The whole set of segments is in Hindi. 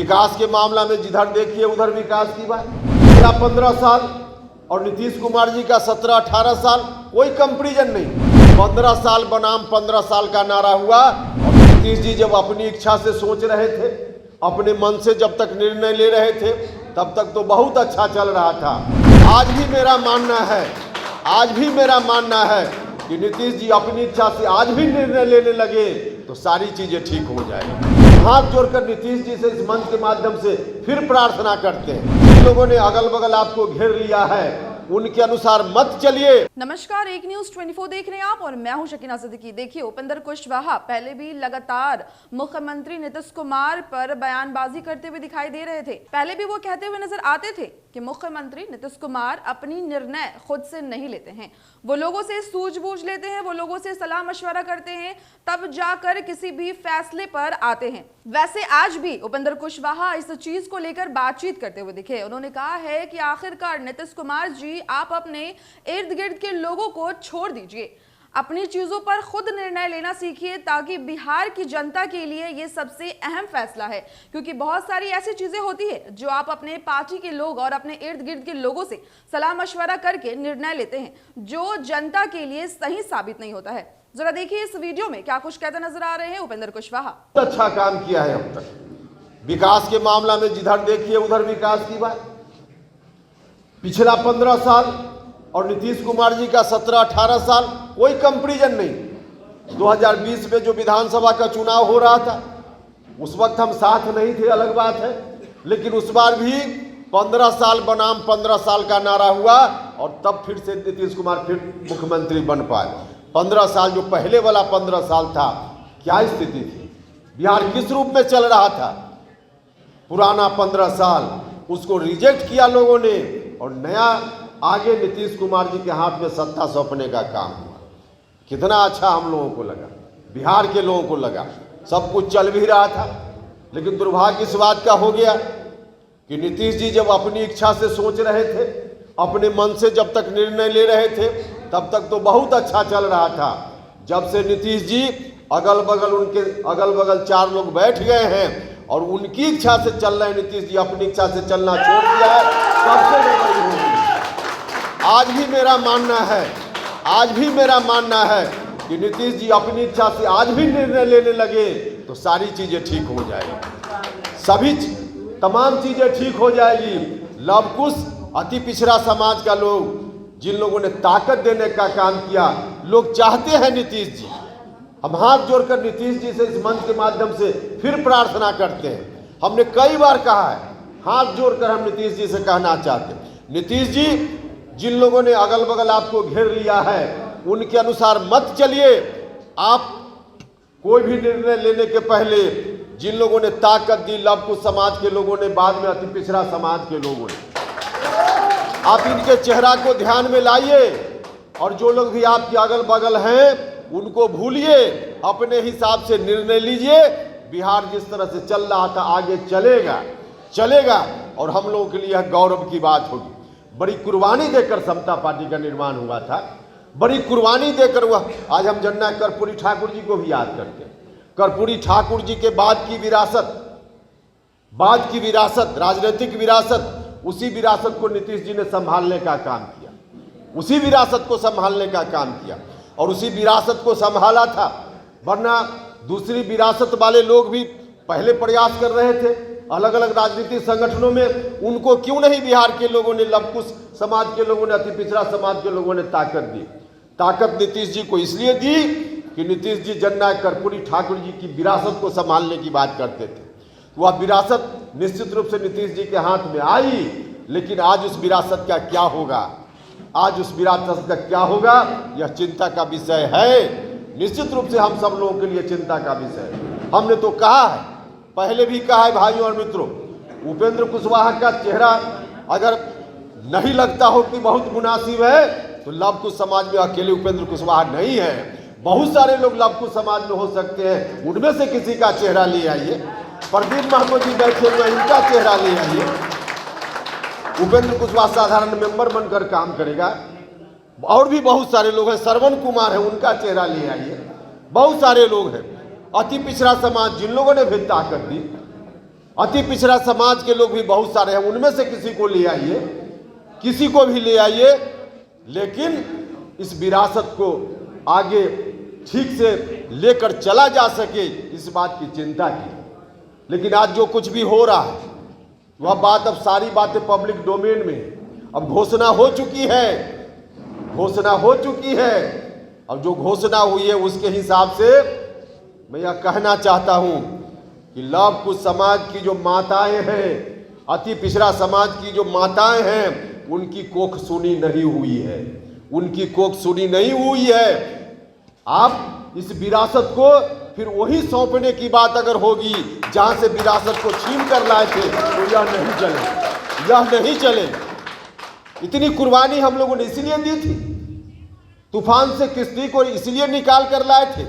विकास के मामला में जिधर देखिए उधर विकास की बात। पिछला 15 साल और नीतीश कुमार जी का 17-18 साल कोई कंपैरिजन नहीं। 15 साल बनाम 15 साल का नारा हुआ और नीतीश जी जब अपनी इच्छा से सोच रहे थे, अपने मन से जब तक निर्णय ले रहे थे, तब तक तो बहुत अच्छा चल रहा था। आज भी मेरा मानना है कि नीतीश जी अपनी इच्छा से आज भी निर्णय लेने लगे तो सारी चीजें ठीक हो जाएगी। हाथ जोड़कर नीतीश जी से इस मंच के माध्यम से फिर प्रार्थना करते हैं, जिन लोगों ने अगल बगल आपको घेर लिया है उनके अनुसार मत चलिए। नमस्कार, एक न्यूज 24 देख रहे हैं आप और मैं हूं शकीना सिद्दीकी। देखिए, उपेंद्र कुशवाहा पहले भी लगातार मुख्यमंत्री नीतीश कुमार पर बयानबाजी करते हुए दिखाई दे रहे थे। पहले भी वो कहते हुए नजर आते थे कि मुख्यमंत्री नीतीश कुमार अपनी निर्णय खुद से नहीं लेते हैं, वो लोगों से सूझबूझ लेते हैं, वो लोगों से सलाह मशवरा करते हैं, तब जाकर किसी भी फैसले पर आते हैं। वैसे आज भी उपेंद्र कुशवाहा इस चीज को लेकर बातचीत करते हुए दिखे। उन्होंने कहा है कि आखिरकार नीतीश कुमार जी आप अपने इर्द गिर्द के लोगों को छोड़ दीजिए, अपनी चीजों पर खुद निर्णय लेना सीखिए, ताकि बिहार की जनता के लिए ये सबसे अहम फैसला है। क्योंकि बहुत सारी ऐसी चीजें होती है जो आप अपने पार्टी के लोग और अपने इर्द गिर्द के लोगों से सलाह मशवरा करके निर्णय लेते हैं, जो जनता के लिए सही साबित नहीं होता है। जरा देखिए इस वीडियो में क्या कुछ कहते नजर आ रहे हैं उपेंद्र कुशवाहा। अच्छा काम किया है अब तक। विकास के मामला में जिधर देखिए उधर विकास की बात। पिछला 15 साल और नीतीश कुमार जी का 17-18 साल कोई कंपैरिजन नहीं। 2020 में जो विधानसभा का चुनाव हो रहा था उस वक्त हम साथ नहीं थे, अलग बात है, लेकिन उस बार भी 15 साल बनाम 15 साल का नारा हुआ और तब फिर से नीतीश कुमार फिर मुख्यमंत्री बन पाए। 15 साल जो पहले वाला 15 साल था, क्या स्थिति थी, बिहार किस रूप में चल रहा था। पुराना 15 साल उसको रिजेक्ट किया लोगों ने और नया आगे नीतीश कुमार जी के हाथ में सत्ता सौंपने का काम हुआ। कितना अच्छा हम लोगों को लगा, बिहार के लोगों को लगा, सब कुछ चल भी रहा था। लेकिन दुर्भाग्य इस बात का हो गया कि नीतीश जी जब अपनी इच्छा से सोच रहे थे, अपने मन से जब तक निर्णय ले रहे थे, तब तक तो बहुत अच्छा चल रहा था। जब से नीतीश जी अगल बगल 4 लोग बैठ गए हैं और उनकी इच्छा से चल रहे हैं, नीतीश जी अपनी इच्छा से चलना छोड़ दिया है, सबसे बड़ी हो गई। आज भी मेरा मानना है कि नीतीश जी अपनी इच्छा से आज भी निर्णय लेने लगे तो सारी चीजें ठीक हो जाएगी, तमाम चीजें ठीक हो जाएगी। लवकुश अति पिछड़ा समाज का लोग, जिन लोगों ने ताकत देने का काम किया, लोग चाहते हैं नीतीश जी। हम हाथ जोड़कर नीतीश जी से इस मंच के माध्यम से फिर प्रार्थना करते हैं। हमने कई बार कहा है, हाथ जोड़कर हम नीतीश जी से कहना चाहते हैं, नीतीश जी जिन लोगों ने अगल बगल आपको घेर लिया है उनके अनुसार मत चलिए। आप कोई भी निर्णय लेने के पहले जिन लोगों ने ताकत दी, लवकुश समाज के लोगों ने, बाद में अति पिछड़ा समाज के लोगों ने, आप इनके चेहरा को ध्यान में लाइए और जो लोग भी आपके अगल बगल हैं उनको भूलिए, अपने हिसाब से निर्णय लीजिए। बिहार जिस तरह से चल रहा था आगे चलेगा और हम लोगों के लिए यह गौरव की बात होगी। बड़ी कुर्बानी देकर समता पार्टी का निर्माण हुआ था, बड़ी कुर्बानी देकर हुआ। आज हम जननायक कर्पूरी ठाकुर जी को भी याद करते हैं। कर्पूरी ठाकुर जी के बाद की विरासत, राजनीतिक विरासत, उसी विरासत को नीतीश जी ने संभालने का काम किया, उसी विरासत को संभालने का काम किया और उसी विरासत को संभाला था। वरना दूसरी विरासत वाले लोग भी पहले प्रयास कर रहे थे अलग अलग राजनीतिक संगठनों में, उनको क्यों नहीं बिहार के लोगों ने, लवकुश समाज के लोगों ने, अति पिछड़ा समाज के लोगों ने ताकत दी। ताकत नीतीश जी को इसलिए दी कि नीतीश जी जननायक कर्पूरी ठाकुर जी की विरासत को संभालने की बात करते थे। वह विरासत निश्चित रूप से नीतीश जी के हाथ में आई, लेकिन आज उस विरासत का क्या होगा, यह चिंता का विषय है। निश्चित रूप से हम सब लोगों के लिए चिंता का विषय है। हमने तो कहा है, पहले भी कहा है भाइयों और मित्रों, उपेंद्र कुशवाहा का चेहरा अगर नहीं लगता हो कि बहुत मुनासिब है तो लवकुश समाज में अकेले उपेंद्र कुशवाहा नहीं है, बहुत सारे लोग लवकुश समाज में हो सकते हैं। उनमें से किसी का चेहरा ले आइए, प्रदीप महतो जी बैठे हुए, इनका चेहरा ले आइए। उपेंद्र कुशवाहा साधारण मेंबर बनकर काम करेगा। और भी बहुत सारे लोग हैं, श्रवण कुमार है, उनका चेहरा ले आइए। बहुत सारे लोग हैं, अति पिछड़ा समाज, जिन लोगों ने भी ताकत दी, अति पिछड़ा समाज के लोग भी बहुत सारे हैं, उनमें से किसी को ले आइए, किसी को भी ले आइए, लेकिन इस विरासत को आगे ठीक से लेकर चला जा सके, इस बात की चिंता की। लेकिन आज जो कुछ भी हो रहा है वह बात, अब सारी बातें पब्लिक डोमेन में, अब घोषणा हो चुकी है, घोषणा हो चुकी है। अब जो घोषणा हुई है उसके हिसाब से मैं यह कहना चाहता हूं कि लव कुश समाज की जो माताएं हैं, अति पिछड़ा समाज की जो माताएं हैं, उनकी कोख सुनी नहीं हुई है, उनकी कोख सुनी नहीं हुई है। आप इस विरासत को फिर वही सौंपने की बात अगर होगी जहां से विरासत को छीन कर लाए थे, तो यह नहीं चले, यह नहीं चले। इतनी कुर्बानी हम लोगों ने इसलिए दी थी, तूफान से किश्ती को इसलिए निकाल कर लाए थे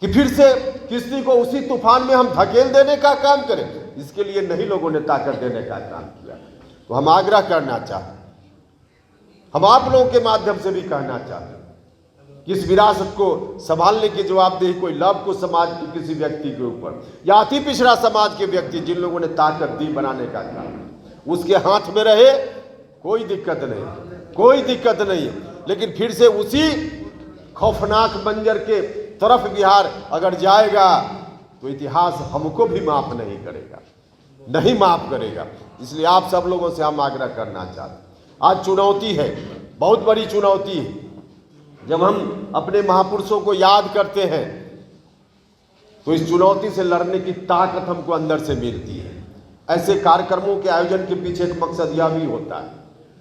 कि फिर से किश्ती को उसी तूफान में हम धकेल देने का काम करें। इसके लिए नहीं लोगों ने ताकत देने का काम किया। तो हम आग्रह करना चाहते हैं, हम आप लोगों के माध्यम से भी कहना चाहते हैं कि इस विरासत को संभालने की जवाबदेही कोई लव कुश समाज के किसी व्यक्ति के ऊपर या अति पिछड़ा समाज के व्यक्ति जिन लोगों ने ताकत दी बनाने का काम, उसके हाथ में रहे, कोई दिक्कत नहीं, कोई दिक्कत नहीं। लेकिन फिर से उसी खौफनाक मंजर के तरफ बिहार अगर जाएगा तो इतिहास हमको भी माफ नहीं करेगा, नहीं माफ करेगा। इसलिए आप सब लोगों से हम आग्रह करना चाहते हैं, आज चुनौती है, बहुत बड़ी चुनौती है। जब हम अपने महापुरुषों को याद करते हैं तो इस चुनौती से लड़ने की ताकत हमको अंदर से मिलती है। ऐसे कार्यक्रमों के आयोजन के पीछे एक मकसद यह भी होता है,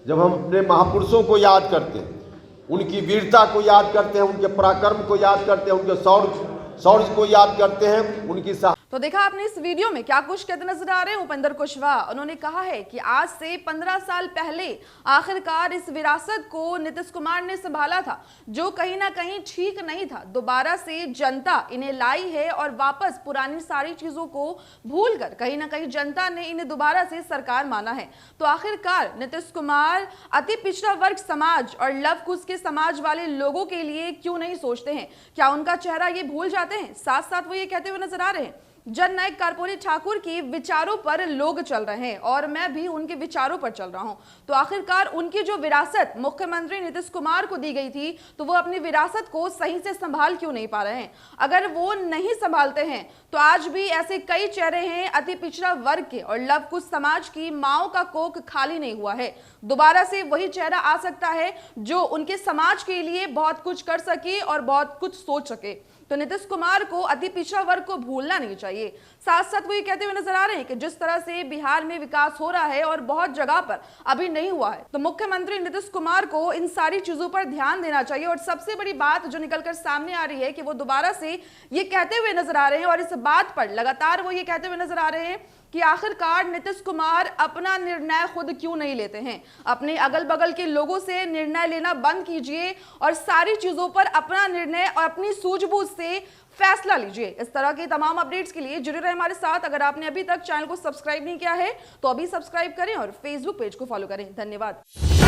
जब हम अपने महापुरुषों को याद करते हैं, उनकी वीरता को याद करते हैं, उनके पराक्रम को याद करते हैं, उनके शौर्य को याद करते हैं, उनकी तो देखा आपने इस वीडियो में क्या कुछ कहते नजर आ रहे हैं उपेंद्र कुशवाहा। उन्होंने कहा है कि आज से 15 साल पहले आखिरकार इस विरासत को नीतीश कुमार ने संभाला था, जो कहीं ना कहीं ठीक नहीं था। दोबारा से जनता इन्हें लाई है और वापस पुरानी सारी चीजों को भूलकर कहीं ना कहीं जनता ने इन्हें दोबारा से सरकार माना है। तो आखिरकार नीतीश कुमार अति पिछड़ा वर्ग समाज और लव कुश के समाज वाले लोगों के लिए क्यों नहीं सोचते हैं? क्या उनका चेहरा ये भूल जाते हैं? साथ साथ वो ये कहते हुए नजर आ रहे हैं, जननायक कर्पूरी ठाकुर की विचारों पर लोग चल रहे हैं और मैं भी उनके विचारों पर चल रहा हूं। तो आखिरकार उनकी जो विरासत मुख्यमंत्री नीतीश कुमार को दी गई थी, तो वो अपनी विरासत को सही से संभाल क्यों नहीं पा रहे हैं? अगर वो नहीं संभालते हैं तो आज भी ऐसे कई चेहरे हैं अति पिछड़ा वर्ग के और लव कुश समाज की माओ का कोख खाली नहीं हुआ है। दोबारा से वही चेहरा आ सकता है जो उनके समाज के लिए बहुत कुछ कर सके और बहुत कुछ सोच सके। तो नीतीश कुमार को अति पिछड़ा वर्ग को भूलना नहीं चाहिए। साथ साथ वो ये कहते हुए नजर आ रहे हैं कि जिस तरह से बिहार में विकास हो रहा है और बहुत जगह पर अभी नहीं हुआ है, तो मुख्यमंत्री नीतीश कुमार को इन सारी चीजों पर ध्यान देना चाहिए। और सबसे बड़ी बात जो निकलकर सामने आ रही है कि वो दोबारा से ये कहते हुए नजर आ रहे हैं और इस बात पर लगातार वो ये कहते हुए नजर आ रहे हैं कि आखिरकार नीतीश कुमार अपना निर्णय खुद क्यों नहीं लेते हैं? अपने अगल बगल के लोगों से निर्णय लेना बंद कीजिए और सारी चीजों पर अपना निर्णय और अपनी सूझबूझ से फैसला लीजिए। इस तरह की तमाम अपडेट्स के लिए जुड़े रहे हमारे साथ। अगर आपने अभी तक चैनल को सब्सक्राइब नहीं किया है तो अभी सब्सक्राइब करें और फेसबुक पेज को फॉलो करें। धन्यवाद।